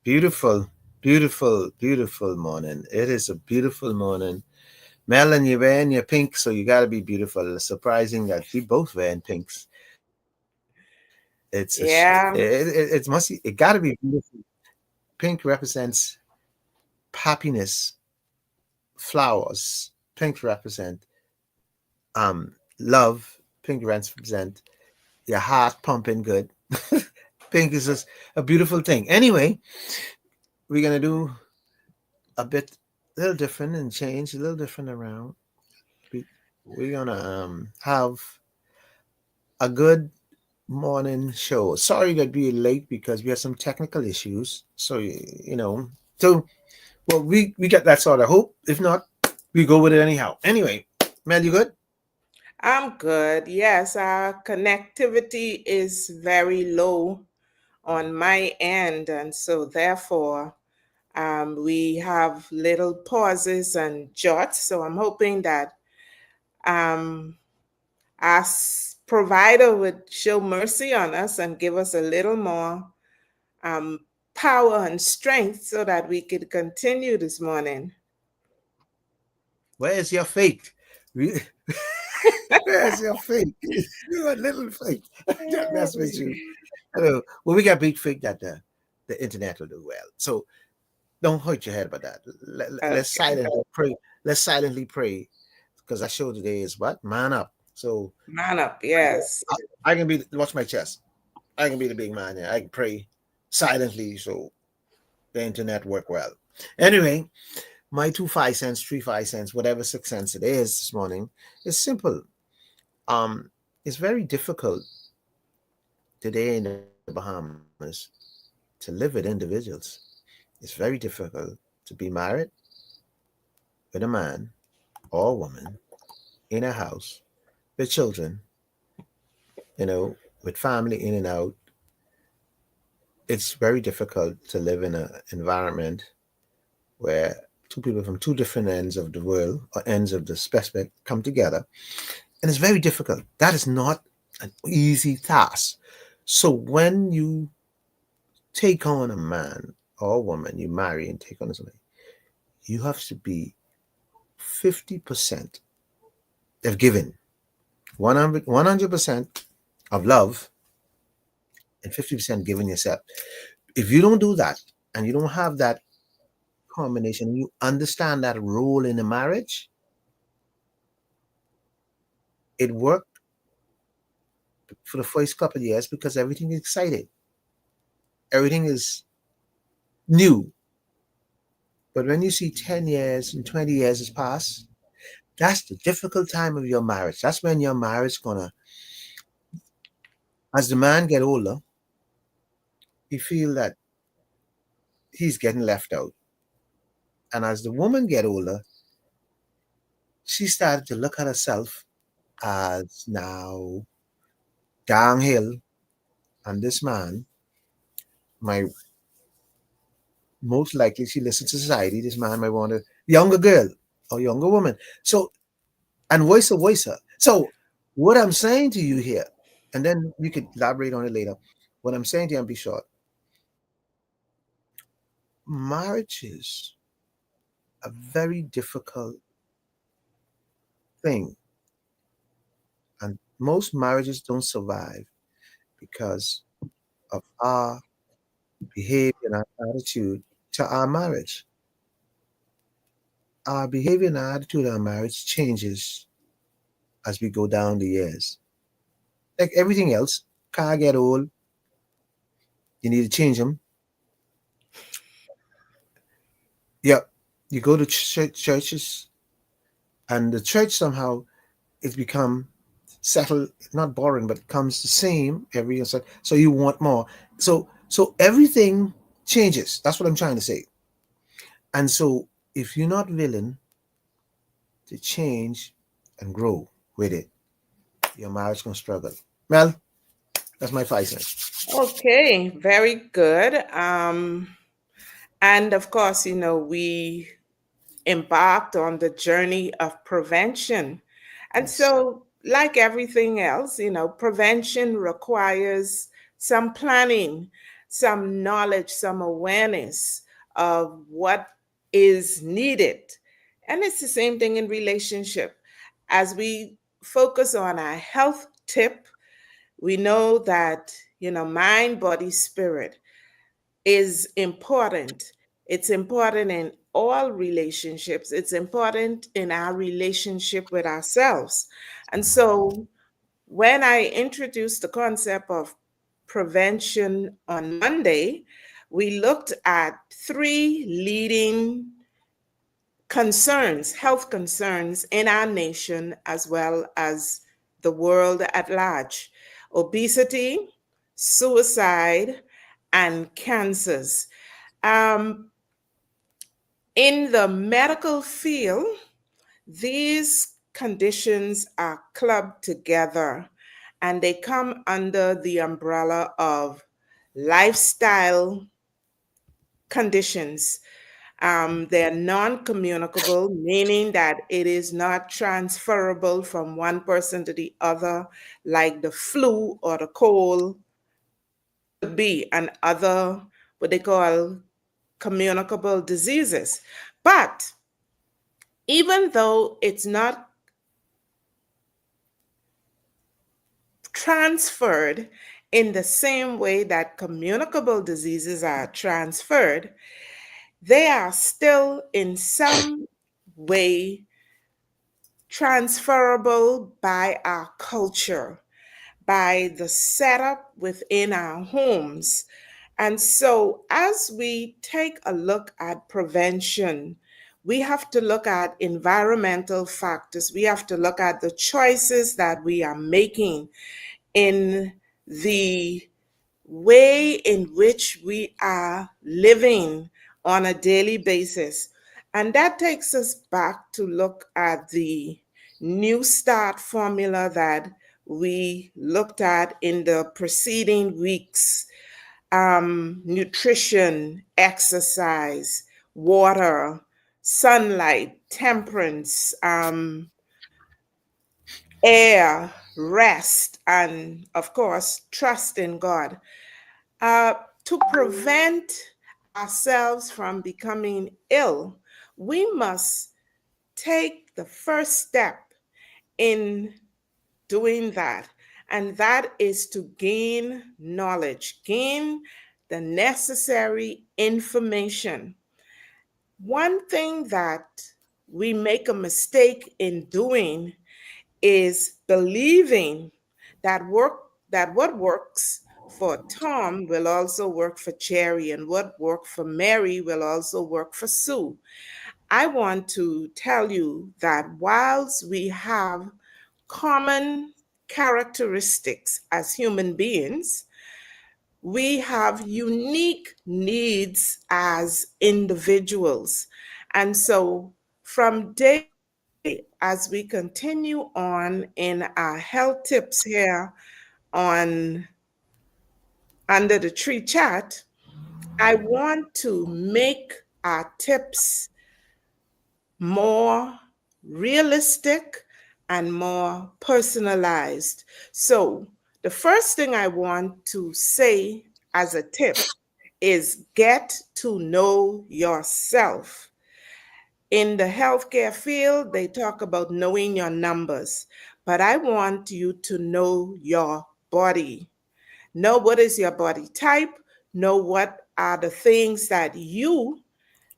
Beautiful, beautiful, beautiful morning. It is a beautiful morning. Mel, and you're wearing your pink, so you got to be beautiful. It's surprising that we both wearing pinks. Yeah, It must it got to be beautiful. Pink represents happiness, flowers. Pink represent love. Pink represent your heart pumping good. Pink is just a beautiful thing. Anyway, we're gonna do a bit, a little different and change a little different around. We, we're gonna have a good morning show. Sorry that we're late because we had some technical issues. So so well we get that sort of hope. If not, we go with it anyhow. Anyway, Mel, you good? I'm good. Yes, our connectivity is very low on my end, and so therefore, we have little pauses and jots. So I'm hoping that um, our provider would show mercy on us and give us a little more um, power and strength so that we could continue this morning. Where's your faith? We- Where's your faith? You a little faith. That's what you. Hello. Well, we got big faith that the internet will do well. So don't hurt your head about that. Let's Okay. silently pray. Let's silently pray because our show today is what? Man up. So Man up, yes. I can be, watch my chest. I can be the big man here. I can pray silently so the internet work well. Anyway, my 2 5 cents, 3 5 cents, whatever 6 cents it is this morning is simple. Um, it's very difficult today in the Bahamas to live with individuals. It's very difficult to be married with a man or a woman in a house with children, with family in and out. It's very difficult to live in an environment where two people from two different ends of the world or ends of the spectrum come together. And it's very difficult. That is not an easy task. So when you take on a man or a woman, you marry and take on somebody, you have to be 50% of giving, 100% of love, and 50% giving yourself. If you don't do that and you don't have that combination, you understand that role in a marriage, it worked for the first couple of years because everything is exciting, everything is new. But when you see 10 years and 20 years has passed, that's the difficult time of your marriage. That's when your marriage gonna, as the man get older, he feel that he's getting left out. And as the woman get older, she started to look at herself as now downhill. And this man, my most likely she listens to society, this man might want a younger girl or younger woman. So, and vice versa. So, what I'm saying to you here, and then you could elaborate on it later. What I'm saying to you, and be short, marriage is a very difficult thing. And most marriages don't survive because of our behavior and our attitude to our marriage. Our behavior and our attitude to our marriage changes as we go down the years. Like everything else, car get old, you need to change them. Yeah, you go to churches, and the church somehow it's become settled, not boring, but comes the same every year. So you want more. So everything changes. That's what I'm trying to say. And so if you're not willing to change and grow with it, your marriage gonna struggle. Well, that's my 5 cents. Okay, very good. And of course, we embarked on the journey of prevention. And Yes. so, like everything else, prevention requires some planning. some knowledge, some awareness of what is needed. And it's the same thing in relationship. As we focus on our health tip, we know that, mind, body, spirit is important. It's important in all relationships. It's important in our relationship with ourselves. And so when I introduced the concept of prevention on Monday, we looked at three leading concerns, health concerns in our nation as well as the world at large: obesity, suicide, and cancers. Um, in the medical field, these conditions are clubbed together and they come under the umbrella of lifestyle conditions. They're non communicable, meaning that it is not transferable from one person to the other, like the flu or the cold could be, and other what they call communicable diseases. But even though it's not transferred in the same way that communicable diseases are transferred, they are still in some way transferable by our culture, by the setup within our homes. And so, as we take a look at prevention, we have to look at environmental factors. We have to look at the choices that we are making in the way in which we are living on a daily basis. And that takes us back to look at the New Start formula that we looked at in the preceding weeks: nutrition, exercise, water, sunlight, temperance, air, rest, and of course, trust in God. Uh, to prevent ourselves from becoming ill, we must take the first step in doing that, and that is to gain knowledge, gain the necessary information. One thing that we make a mistake in doing is believing that what works for Tom will also work for Jerry, and what worked for Mary will also work for Sue. I want to tell you that whilst we have common characteristics as human beings, we have unique needs as individuals. And so from day to day, as we continue on in our health tips here on Under the Tree Chat, I want to make our tips more realistic and more personalized. So, the first thing I want to say as a tip is get to know yourself. In the healthcare field, they talk about knowing your numbers, but I want you to know your body. Know what is your body type, know what are the things that you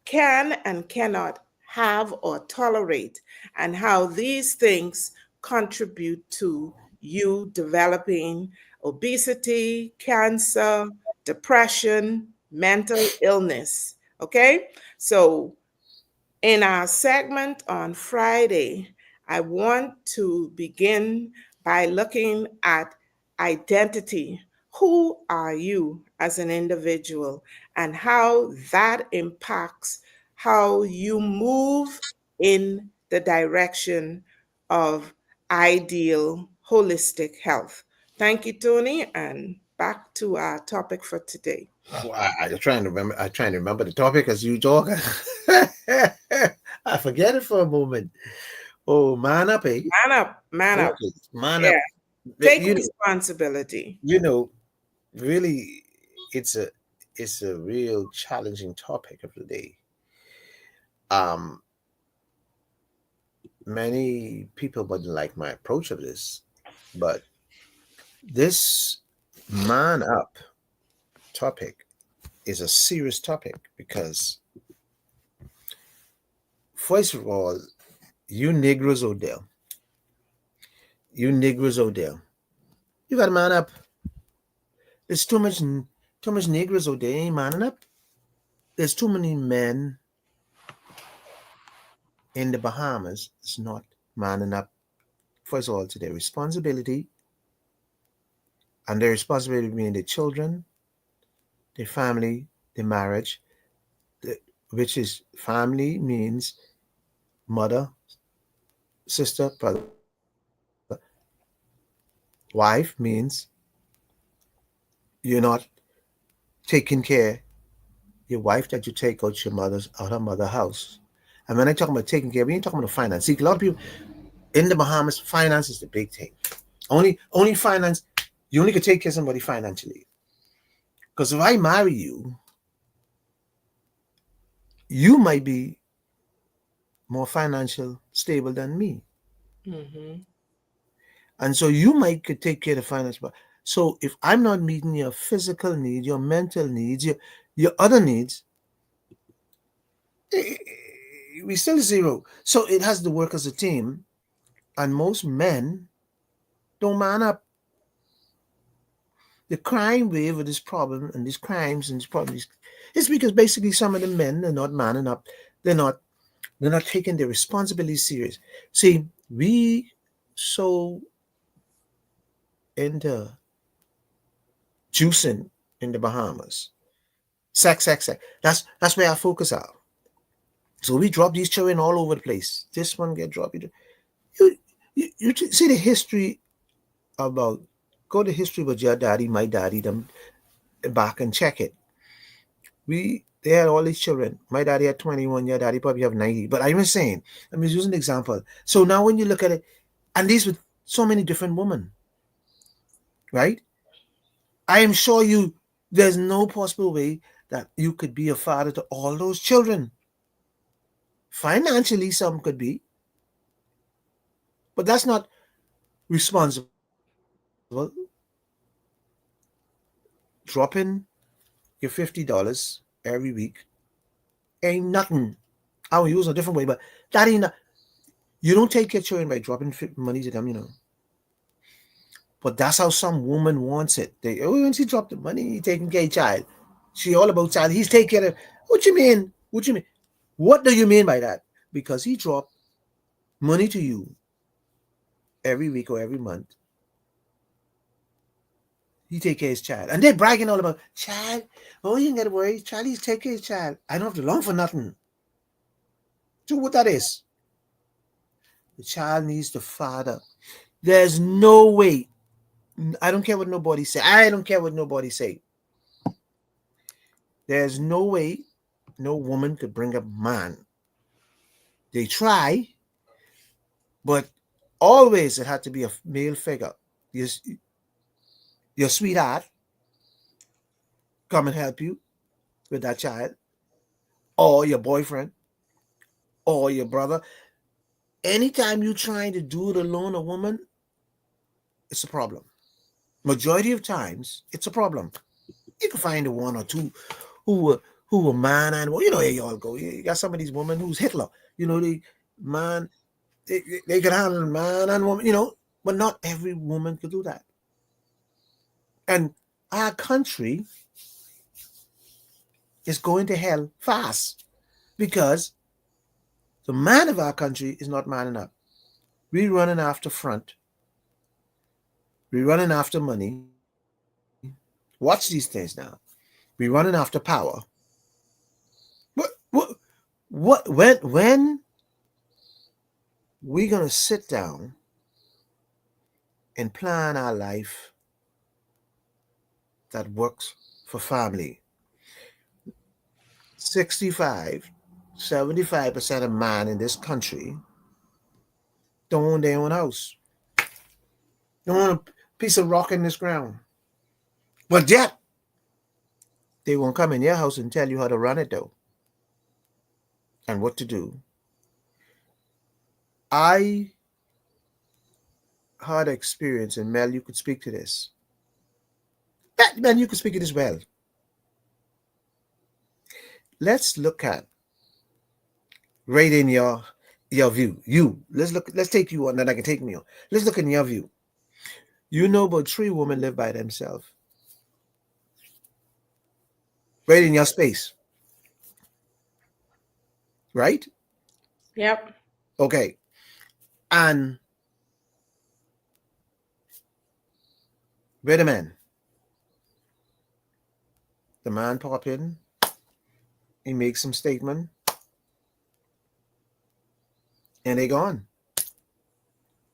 can and cannot have or tolerate, and how these things contribute to you developing obesity, cancer, depression, mental illness. Okay? So, in our segment on Friday, I want to begin by looking at identity. Who are you as an individual, and how that impacts how you move in the direction of ideal holistic health? Thank you, Tony, and back to our topic for today. Well, I'm trying to remember. I'm trying to remember the topic as you talk. I forget it for a moment. Oh, man up, eh? Man up, man up. Okay, man Yeah, up. take You know, responsibility. you know, really, it's a is a real challenging topic of the day. Um, Many people wouldn't like my approach of this, but this man up topic is a serious topic because, first of all, you Negroes out there, you Negroes out there, you got to man up. There's too much Negroes out there ain't manning up. There's too many men in the Bahamas. It's not manning up. First of all, to their responsibility, and their responsibility being their children, their family, their marriage, the, which is family means mother, sister, brother. Wife means you're not taking care your wife that you take out her mother house. And when I talk about taking care, we ain't talking about finance. See, a lot of people in the Bahamas, finance is the big thing. Only finance, you only could take care of somebody financially. Because if I marry you, you might be more financial stable than me. Mm-hmm. And so you might could take care of the finance. But so if I'm not meeting your physical needs, your mental needs, your other needs, eh, we still zero. So it has to work as a team. And most men don't man up. The crime wave of this problem and these crimes and these problems is because basically some of the men are not manning up. They're not they're not taking their responsibility serious. See, we so into juicing in the Bahamas. Sex, sex, sex. That's where our focus are. So we drop these children all over the place. This one get dropped. You see the history about go to history with your daddy, my daddy, them back and check it. They had all these children. My daddy had 21, your daddy probably have 90. But I'm just saying, I'm just using an example. So now when you look at it, and these with so many different women, right? I am sure there's no possible way that you could be a father to all those children. Financially, some could be, but that's not responsible. Dropping your $50 every week ain't nothing. I will use a different way, but that ain't. You don't take your children by dropping money to them, But that's how some woman wants it. When she dropped the money, he taking care of child. She all about child. He's taking care of. What you mean? What you mean? What do you mean by that? Because he dropped money to you every week or every month. He take care of his child. And they're bragging all about child. Oh, you ain't got to worry. Charlie's take care of his child. I don't have to long for nothing. So what that is? The child needs the father. There's no way. I don't care what nobody say. I don't care what nobody say. There's no way no woman could bring up man. They try, but always it had to be a male figure. Your sweetheart come and help you with that child, or your boyfriend, or your brother. Anytime you trying to do it alone, a woman, it's a problem. Majority of times, it's a problem. You can find a one or two who were man and well, here you all go. You got some of these women who's Hitler. They man, they can handle man and woman. But not every woman could do that. And our country is going to hell fast because the man of our country is not manning up. We running after front. We running after money. Watch these things now. We running after power. When we gonna sit down and plan our life that works for family? 65, 75% of man in this country don't own their own house. Don't own a piece of rock in this ground. But yet, They won't come in your house and tell you how to run it though and what to do. I had experience, and Mel, you could speak to this. Man, you could speak it as well. Let's look at right in your view. You let's look. Let's take you on. Then I can take me on. Let's look in your view. You know, about three women live by themselves, right in your space, right? Yep. Okay, and wait a minute. The man pop in. He makes some statement, and they gone.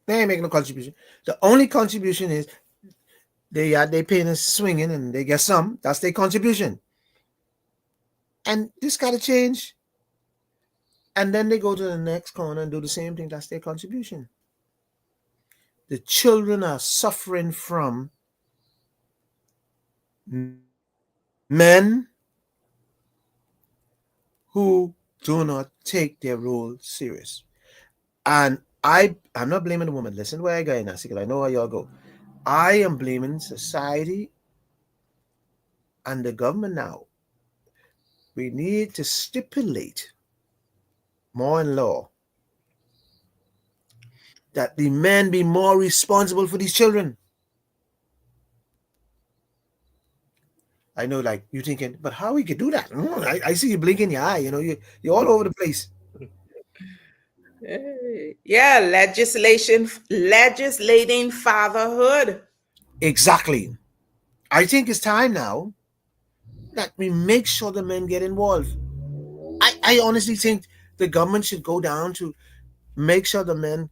They ain't making no contribution. The only contribution is they paying us swinging and they get some. That's their contribution. And this gotta change. And then they go to the next corner and do the same thing. That's their contribution. The children are suffering from men who do not take their role serious. And I'm not blaming the woman. Listen where I go in, because I know how y'all go. I am blaming society and the government now. We need to stipulate more in law that the men be more responsible for these children. I know, like you thinking, but how we could do that? I see you blinking your eye. You're all over the place. Yeah, legislating fatherhood. Exactly. I think it's time now that we make sure the men get involved. I honestly think the government should go down to make sure the men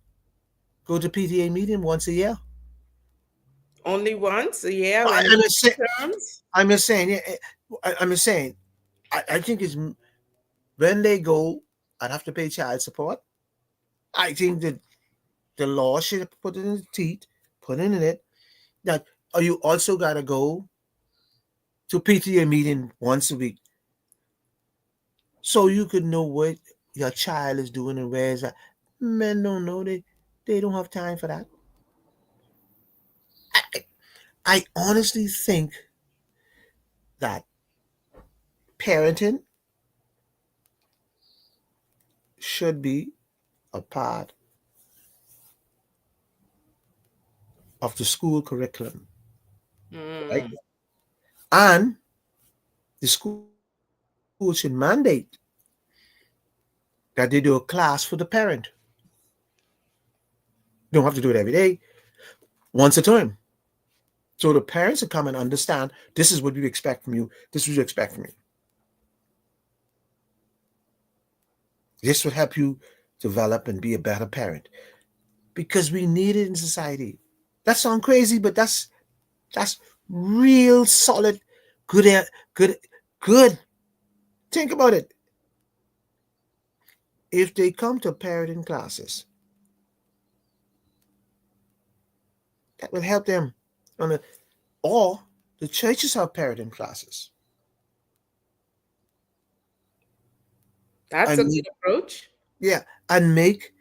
go to PTA meeting once a year. Only once a year I, when I'm it's just saying. terms. I'm just saying. Yeah, I'm just saying. I think it's when they go, I'd have to pay child support. I think that the law should put it in the teeth, put it in it that you also gotta go to PTA meeting once a week so you could know what your child is doing and where is that. Men don't know, they don't have time for that. I, I honestly think that parenting should be a part of the school curriculum, right? Mm, And the school should mandate that they do a class for the parent. Don't have to do it every day, once a term. So the parents will come and understand this is what we expect from you. This is what you expect from me. This will help you develop and be a better parent because we need it in society. That sounds crazy, but that's real solid, good, good, good. Think about it. If they come to parenting classes, that will help them. On the, or the churches have parenting classes that's a and good approach. yeah, and make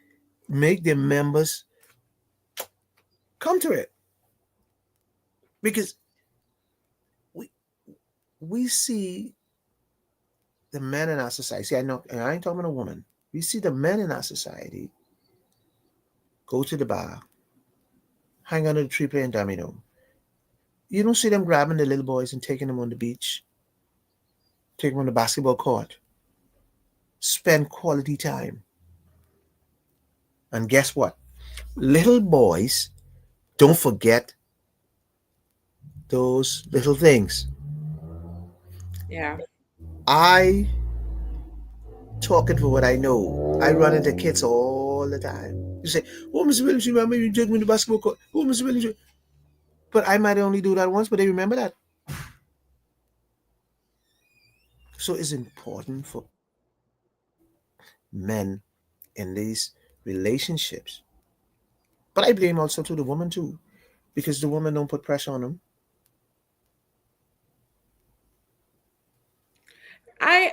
their members come to it because we we see the men in our society. See, I know, and I ain't talking about a woman. We see the men in our society go to the bar, hang under the tree playing domino. You don't see them grabbing the little boys and taking them on the beach, taking them on the basketball court, spend quality time. And guess what? Little boys don't forget those little things. Yeah. I talking for what I know. I run into kids all the time. You say, "Oh, Mr. Williams, you remember you took me to the basketball court? Oh, Mr. Williams." But I might only do that once, but they remember that. So it's important for men in these relationships. But I blame also to the woman too, because the woman don't put pressure on them.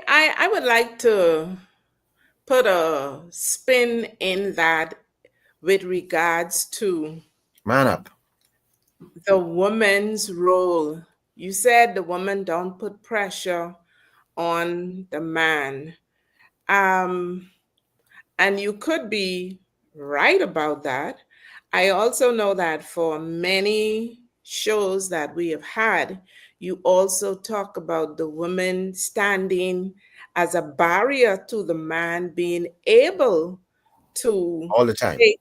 I would like to put a spin in that with regards to Man up. the woman's role. You said the woman don't put pressure on the man. Um, and you could be right about that. I also know that for many shows that we have had, you also talk about the woman standing as a barrier to the man being able to All the time. take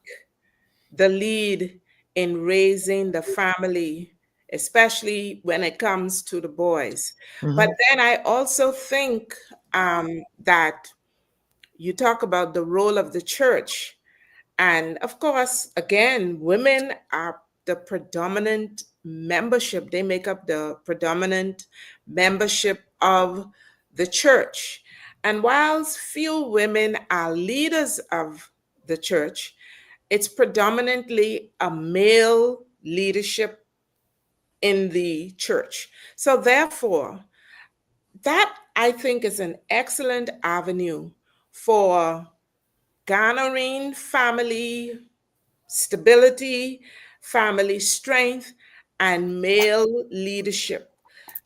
the lead in raising the family, especially when it comes to the boys. But Hmm. then I also think that you talk about the role of the church. And of course, again, women are the predominant membership. They make up the predominant membership of the church. And whilst few women are leaders of the church, it's predominantly a male leadership in the church. So, therefore, that I think is an excellent avenue for garnering family stability, family strength, and male leadership.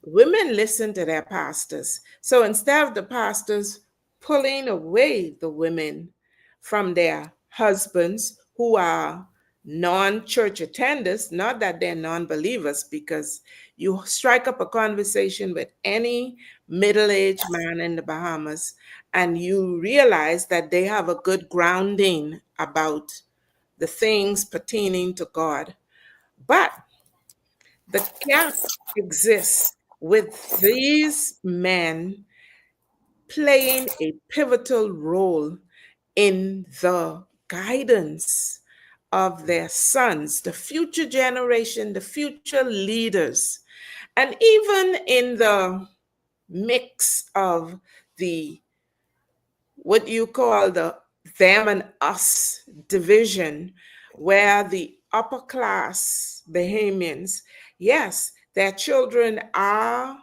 Women listen to their pastors. So instead of the pastors pulling away the women from their husbands who are non church attenders, not that they're non believers, because you strike up a conversation with any middle aged man in the Bahamas and you realize that they have a good grounding about the things pertaining to God. But the gap exists with these men playing a pivotal role in the guidance of their sons, the future generation, the future leaders. And even in the mix of the what you call the them and us division, where the upper class Bahamians, yes, their children are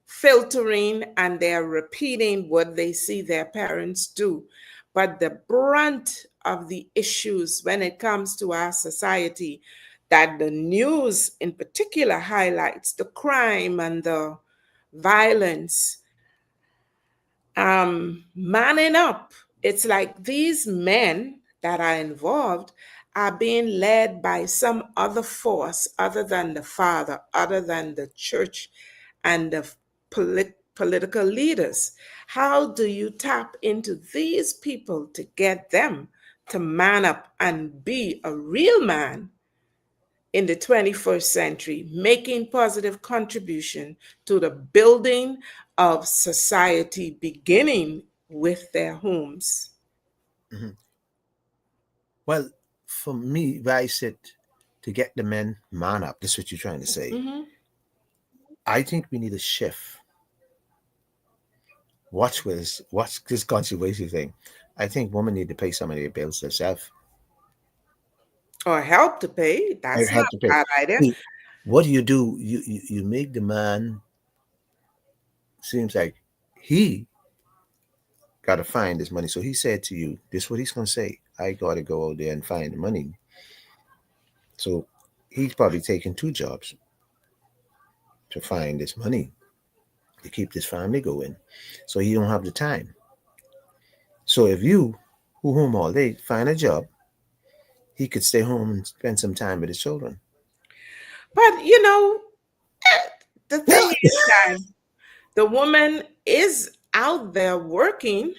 filtering and they're repeating what they see their parents do. But the brunt of the issues when it comes to our society that the news in particular highlights, the crime and the violence, manning up. It's like these men that are involved are being led by some other force other than the father, other than the church and the political leaders. How do you tap into these people to get them to man up and be a real man in the 21st century, making positive contribution to the building of society, beginning with their homes? Hmm. Well, for me, where I sit to get the men man up, this is what you're trying to say. Mhm. I think we need a shift. Watch this controversial thing. I think women need to pay some of their bills themselves. Or help to pay. I That's not have to a pay. bad idea. See, what do? You make the man seems like he got to find this money. So he said to you, this is what he's going to say. I got to go out there and find the money. So he's probably taking two jobs to find this money to keep this family going. So he don't have the time. So if you, who home all day, find a job, he could stay home and spend some time with his children. But the thing is that the woman is out there working,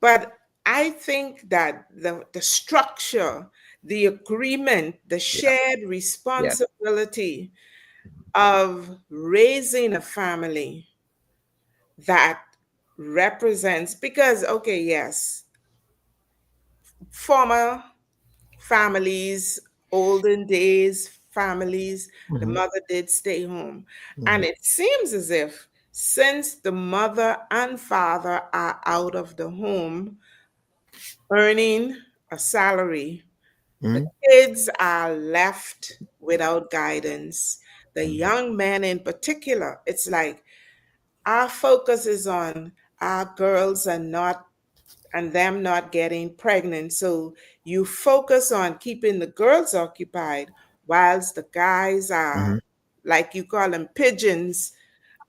but I think that the structure, the agreement, the Yeah, shared yeah. responsibility of raising a family that represents, because okay, yes, former families, olden days families, the Hmm. mother did stay home, and Hmm. it seems as if since the mother and father are out of the home earning a salary, the Hmm. kids are left without guidance. The Hmm. young men in particular, it's like our focus is on our girls and not and them not getting pregnant. So you focus on keeping the girls occupied whilst the guys are, Hmm. like you call them, pigeons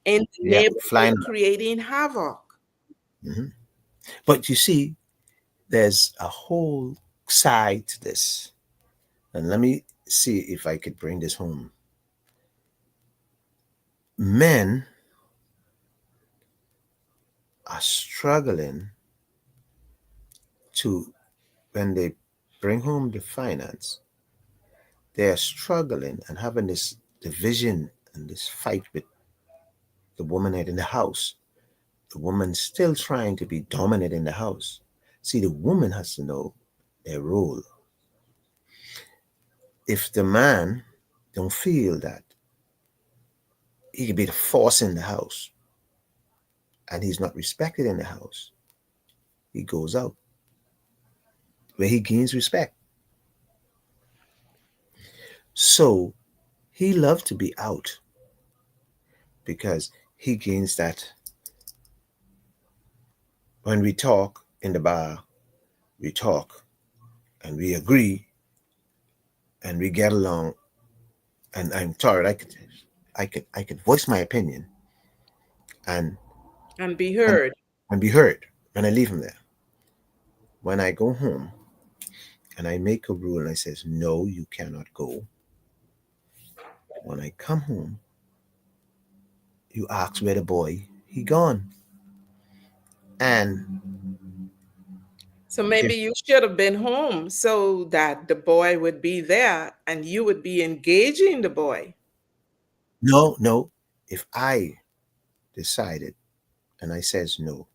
in the Yeah, flying. neighborhood creating havoc. Hmm. But you see, there's a whole side to this. And let me see if I could bring this home. Men are struggling to, when they bring home the finance, they are struggling and having this division and this fight with the woman in the house. The woman still trying to be dominant in the house. See, the woman has to know their role. If the man don't feel that he can be the force in the house and he's not respected in the house, he goes out where he gains respect. So he loves to be out because he gains that. When we talk in the bar, we talk and we agree and we get along. And I'm tired. I could voice my opinion and And be and heard. and be heard when I leave him there. When I go home and I make a rule and I says no, you cannot go. When I come home, you ask where the boy he gone. And So if maybe you should have been home so that the boy would be there and you would be engaging the boy. no, no, if I decided and I says no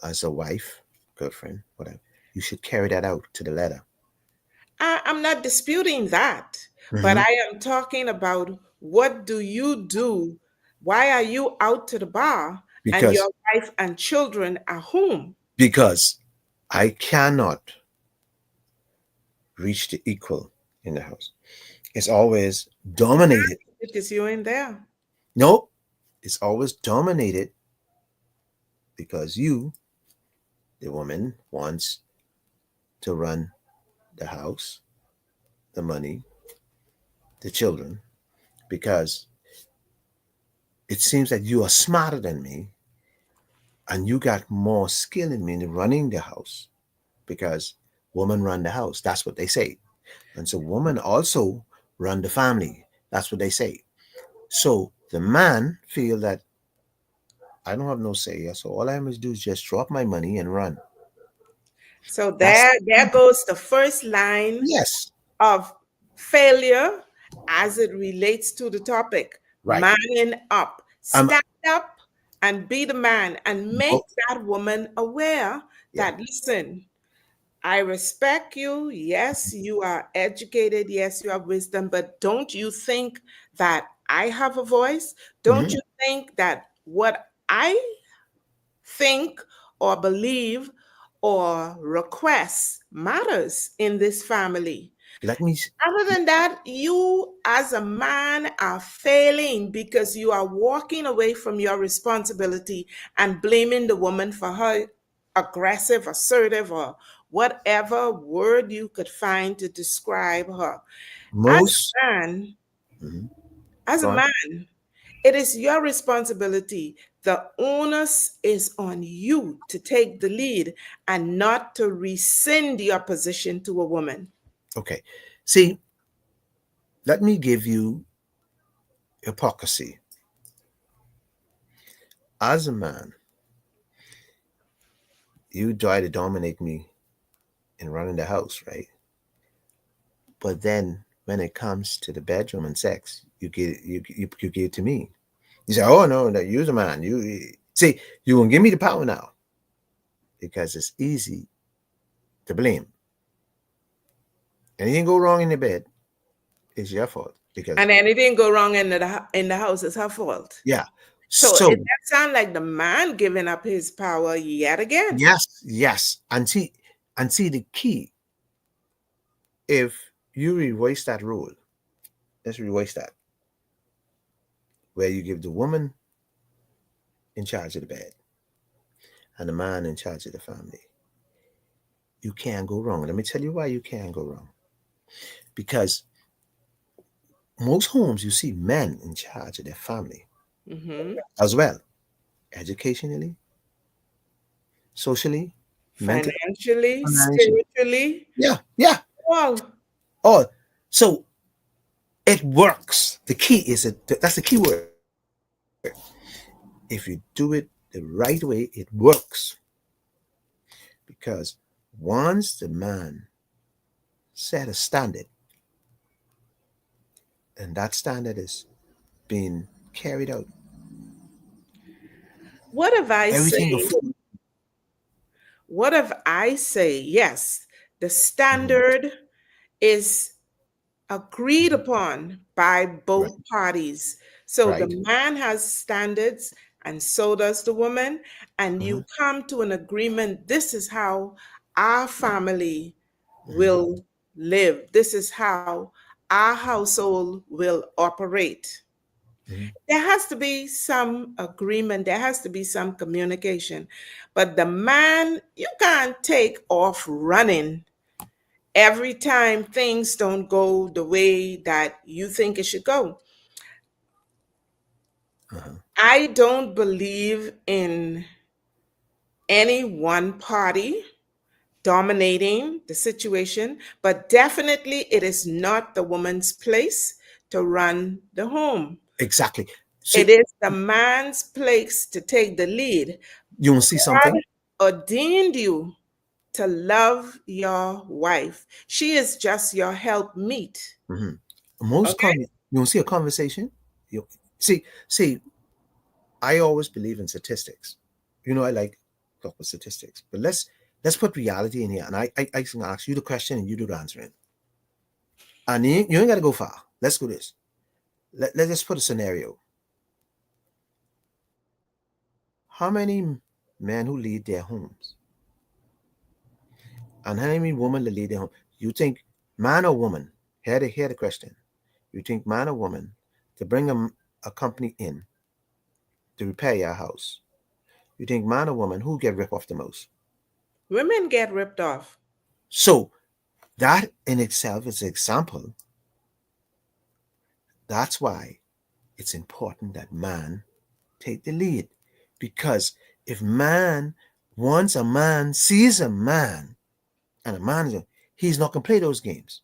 as a wife, girlfriend, whatever, you should carry that out to the letter. I'm not disputing that, but Hmm. I am talking about what do you do? Why are you out to the bar and because your wife and children are home? because I cannot reach the equal in the house. It's always dominated. Because you ain't there. No, it's always dominated because you, the woman, wants to run the house, the money, the children, because it seems that you are smarter than me and you got more skill in me in running the house because women run the house. That's what they say. And so women also run the family. That's what they say. So the man feel that I don't have no say. So all I must do is just drop my money and run. So That's there goes the first line yes, of failure as it relates to the topic. right. Manning up. I'm Stand up and be the man and make no, that woman aware yeah. that, listen, I respect you. Yes, you are educated. Yes, you have wisdom. But don't you think that I have a voice? Don't Hmm. you think that what I think or believe or request matters in this family? Let me. Other than that, you as a man are failing because you are walking away from your responsibility and blaming the woman for her aggressive, assertive, or whatever word you could find to describe her. As Most. a man, Mhm. as a Go on. man, it is your responsibility. The onus is on you to take the lead and not to rescind your position to a woman. Okay. See, let me give you hypocrisy. As a man, you try to dominate me in running the house, right? But then when it comes to the bedroom and sex, you give it to me. You say, "Oh no, no, you're the man. You see, you won't give me the power now because it's easy to blame. Anything go wrong in the bed, it's your fault because And anything go wrong in the house is her fault. yeah. So it So that sound like the man giving up his power yet again. yes, yes, and see the key. If you reverse that rule, let's reverse that, where you give the woman in charge of the bed and a man in charge of the family, you can't go wrong. Let me tell you why you can't go wrong. Because most homes you see men in charge of their family Mm-hmm. as well, educationally, socially, mentally, Financially, financially. spiritually. Yeah, yeah. Oh, Oh, so it works. The key is it. That's the key word. If you do it the right way, it works. Because once the man set a standard, and that standard is being carried out, what if I everything will say, flow. what if I say, yes, the Mhm, standard is agreed mhm. upon by Right, both parties. So the right. man has standards and so does the woman, and Mhm, you come to an agreement. This is how our family mhm, will live, this is how our household will operate. mhm. There has to be some agreement, there has to be some communication. But the man, you can't take off running every time things don't go the way that you think it should go. Uh-huh. I don't believe in any one party dominating the situation, but definitely it is not the woman's place to run the home. Exactly. It See, is the man's place to take the lead. you want to see God something? ordained you to love your wife. She is just your helpmeet. Mhm. Okay? You want to see a conversation? You see. I always believe in statistics. I like talk with statistics, but let's put reality in here, and I can ask you the question and you do the answering. And you ain't got to go far. Let's do this. Let's just put a scenario. How many men who lead their homes and how many women that lead their home? You think man or woman? Hear the question. You think man or woman to bring a company in to repair your house? You think man or woman who get ripped off the most? Women get ripped off. So that in itself is an example. That's why it's important that man take the lead. Because if once a man sees a man and a man he's not gonna play those games.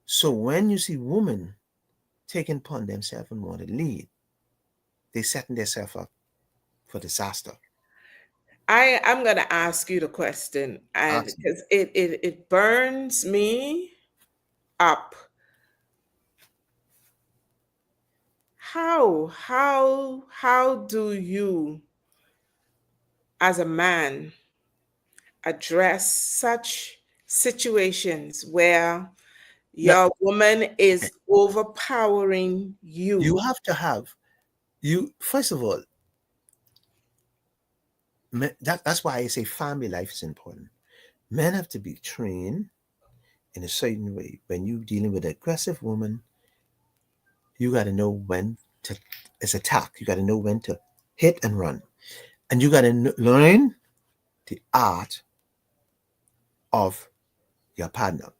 So when you see women taking upon themselves and want to lead, they setting themselves up for disaster. I'm gonna ask you the question, and Ask me. because it burns me up. How do you, as a man, address such situations where Now, your woman okay, is overpowering you you? have to have you first of all. That's why I say family life is important. Men have to be trained in a certain way. When you dealing with an aggressive woman, you got to know when to it's attack. You got to know when to hit and run, and you got to learn the art of your partner.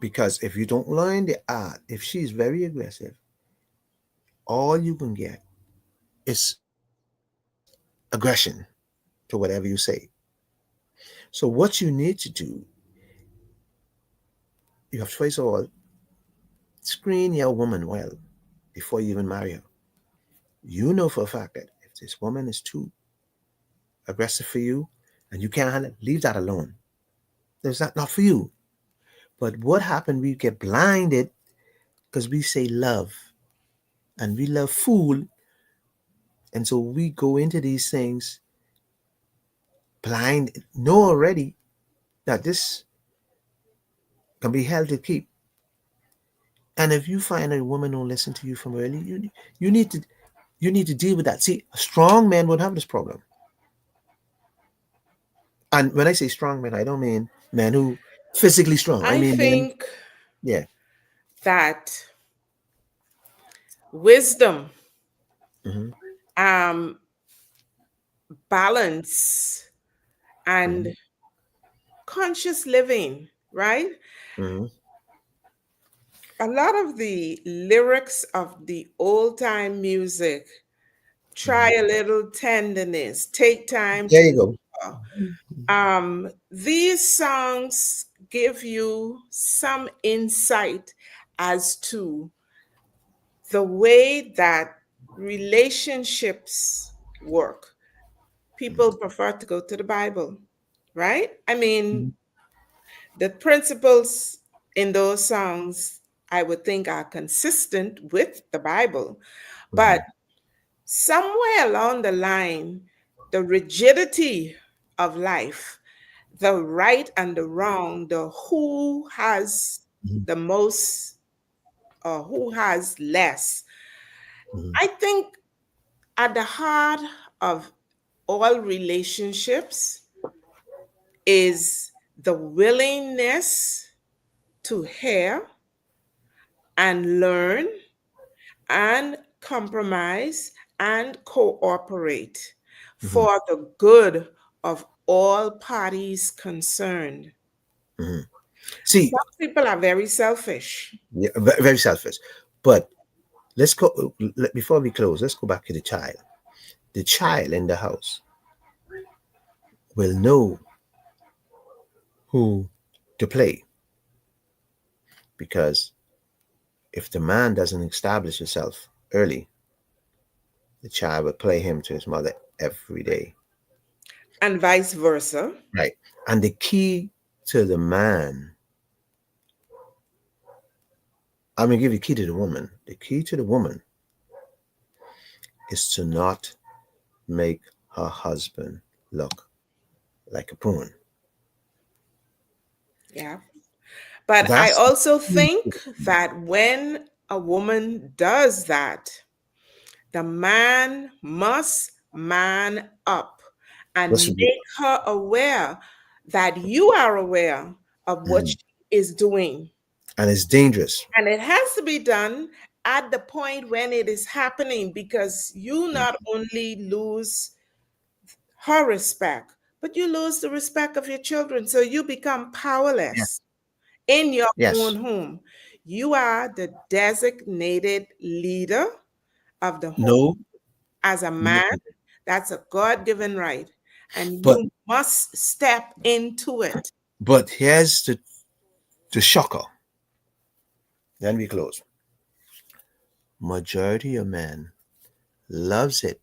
Because if you don't learn the art, if she's very aggressive, all you can get is aggression to whatever you say. So what you need to do, you have to first of all screen your woman well before you even marry her. You know for a fact that if this woman is too aggressive for you and you can't handle it, leave that alone. There's not for you. But what happened? We get blinded because we say love and we love food. And so we go into these things blind, know already that this can be held to keep. And if you find a woman don't listen to you from early, you need to you need to deal with that. See, a strong man won't have this problem. And when I say strong men, I don't mean men who physically strong. I I mean men, think yeah. that wisdom Mm-hmm. um, balance, and Mm-hmm. conscious living, right? Mm-hmm. A lot of the lyrics of the old time music, try Mm-hmm. a little tenderness, take time There to you go. love. These songs give you some insight as to the way that relationships work. People prefer to go to the Bible, right? I mean, Mm-hmm. the principles in those songs, I would think, are consistent with the Bible. But Mm-hmm. somewhere along the line, the rigidity of life, the right and the wrong, the who has the most or who has less, Mm-hmm. I think at the heart of all relationships is the willingness to hear and learn and compromise and cooperate Mm-hmm. for the good of all parties concerned. Mm-hmm. See, Some people are very selfish. yeah, very selfish. But let's go. Before we close, let's go back to the child. The child in the house will know who to play, because if the man doesn't establish himself early, the child will play him to his mother every day. And vice versa. Right. And the key to the man, I'm going to give you the key to the woman. The key to the woman is to not make her husband look like a prune. Yeah. But I That's also the key think to the woman. that when a woman does that, the man must man up and Distribute. make her aware that you are aware of what Mhm. she is doing. And it's dangerous. And it has to be done at the point when it is happening, because you not Mhm. only lose her respect, but you lose the respect of your children. So you become Yeah. powerless in your own Yes. home. You are the designated leader of the home. No. As a No. man, that's a God given right. And But you must step into it. here's the shocker. Then we close. Majority of men loves it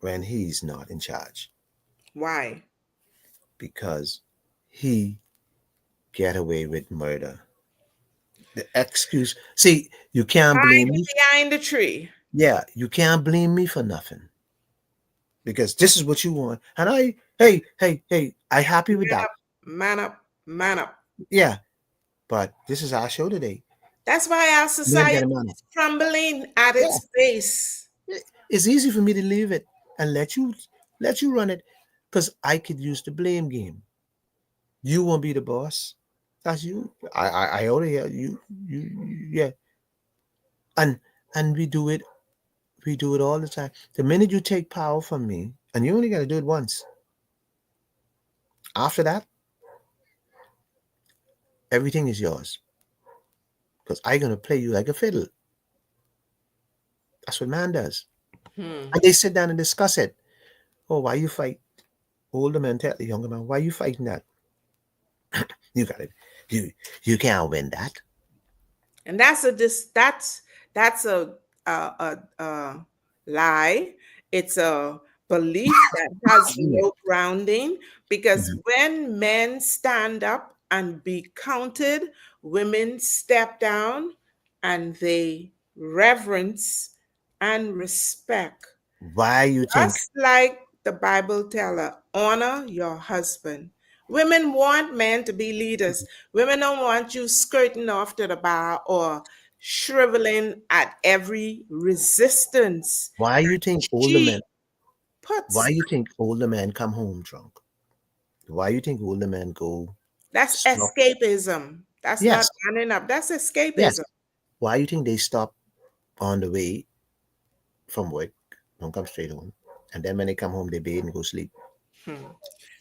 when he's not in charge, Why? because he get away with murder. The excuse. See, you can't blame Hiding me. behind the tree. Yeah, you can't blame me for nothing, because this is what you want. And hey, I happy with Man that. up, man up, man up. Yeah, but this is our show today. That's why our Men society get a man. is crumbling at Yeah, its base. it's easy for me to leave it and let you run it, because I could use the blame game. You won't be the boss. That's you. I already hear yeah. And we do it all the time. The minute you take power from me, and you only gotta do it once. After that, everything is yours. Because I gonna play you like a fiddle. That's what man does. Hmm. And they sit down and discuss it. Oh, why you fight? Older men tell the younger man, why you fighting that? You got it. You can't win that. And that's a lie. It's a belief that has Yeah. no grounding, because Mhm. when men stand up and be counted, women step down and they reverence and respect. Why you think? Just like the Bible tells us, honor your husband. Women want men to be leaders. Women don't want you skirting off to the bar or shriveling at every resistance Why you think older men? she puts. Why you think older men come home drunk? Why you think older men go That's stop? escapism. That's not Yes, manning up. That's yes. escapism. Why you think they stop on the way from work, don't come straight home. And then when they come home, they bathe and go sleep. Hmm. The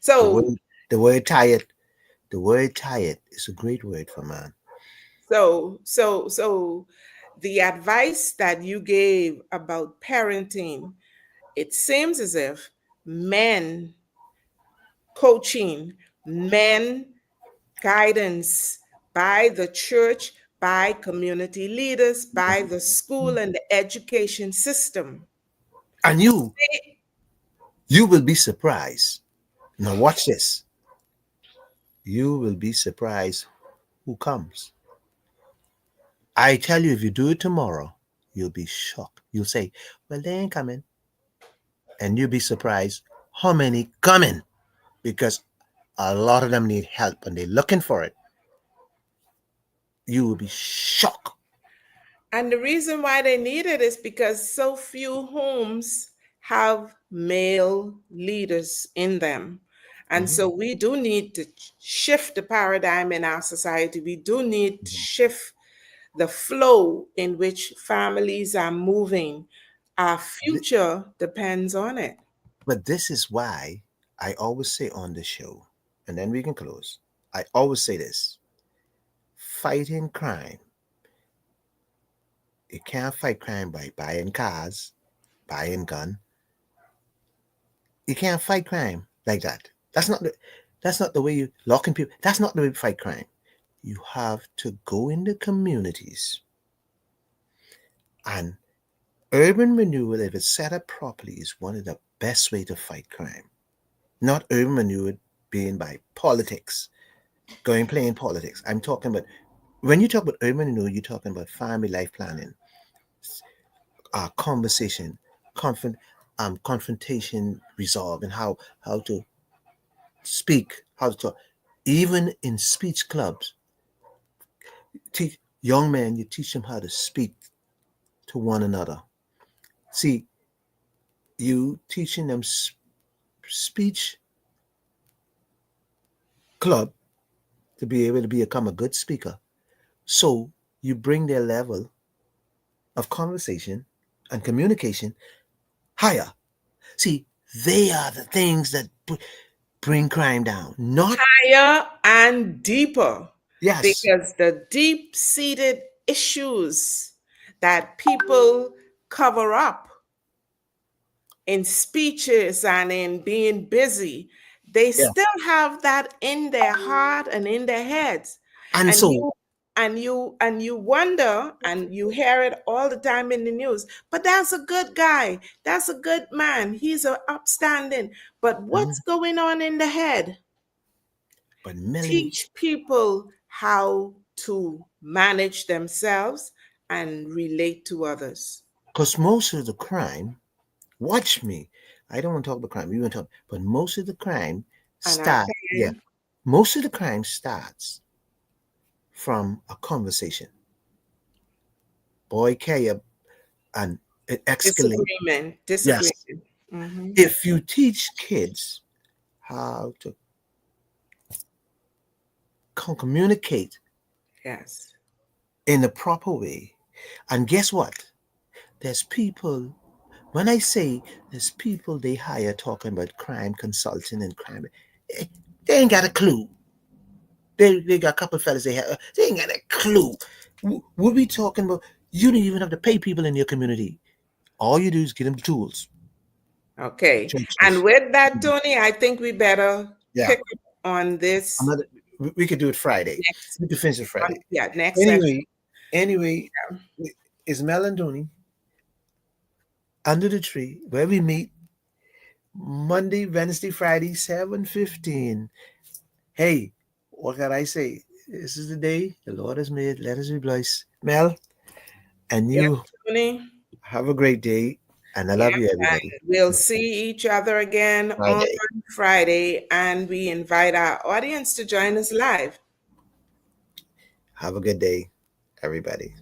So, word, the word tired, the word tired is a great word for man. so the advice that you gave about parenting, it seems as if men coaching, men guidance by the church, by community leaders, by the school and the education system. And you will be surprised. Now watch this. You will be surprised who comes. I tell you, if you do it tomorrow, you'll be shocked. You'll say, well, they ain't coming. And you'll be surprised how many coming because a lot of them need help and they're looking for it. You will be shocked. And the reason why they need it is because so few homes have male leaders in them. And Mhm. so we do need to shift the paradigm in our society. We do need to shift the flow in which families are moving. Our Th- future depends on it. But this is why I always say on the show, and then we can close. I always say this fighting crime. You can't fight crime by buying cars, buying gun. You can't fight crime like that. That's not the way you locking people. That's not the way you fight crime. You have to go in the communities and urban renewal, if it's set up properly, is one of the best way to fight crime. Not urban renewal being by politics, going playing politics. I'm talking about when you talk about urban renewal, you're talking about family life planning, conversation, confrontation resolve, and how to speak, how to talk. Even in speech clubs, teach young men. You teach them how to speak to one another. See, you teaching them speech club to be able to become a good speaker. So you bring their level of conversation and communication higher. See, they are the things that bring crime down. Not Higher and deeper, yes, because the deep seated issues that people cover up in speeches and in being busy, they yeah. still have that in their heart and in their heads. And And so, you wonder, and you hear it all the time in the news, but that's a good guy, that's a good man, he's a upstanding. But mhm. what's going on in the head? But Melanie, Teach people how to manage themselves and relate to others. because most of the crime, watch me. I don't want to talk about crime. We want to talk, but most of the crime And I start. Yeah, can, most of the crime starts from a conversation. Boy, care and it escalates. disagreement, Yes, disagreement. Hmm. if you teach kids how to communicate Yes. in the proper way, and guess what? There's people. When I say there's people they hire talking about crime consulting and crime, eh, they ain't got a clue. They got a couple of fellas they ain't got a clue. What we talking about? You don't even have to pay people in your community. All you do is give them the tools. Okay. And Churches. with that, Tony, I think we better Yeah. pick up on this Another we could do it Friday. next, We could finish it Friday. yeah, next session. Anyway, it's Melandoni under the tree where we meet Monday, Wednesday, Friday, 7:15. Hey, what can I say? This is the day the Lord has made. Let us rejoice. Mel, and Yep, you Tony. have a great day. And I Yep. love you, everybody. We'll see each other again on Friday. Friday, and we invite our audience to join us live. Have a good day, everybody.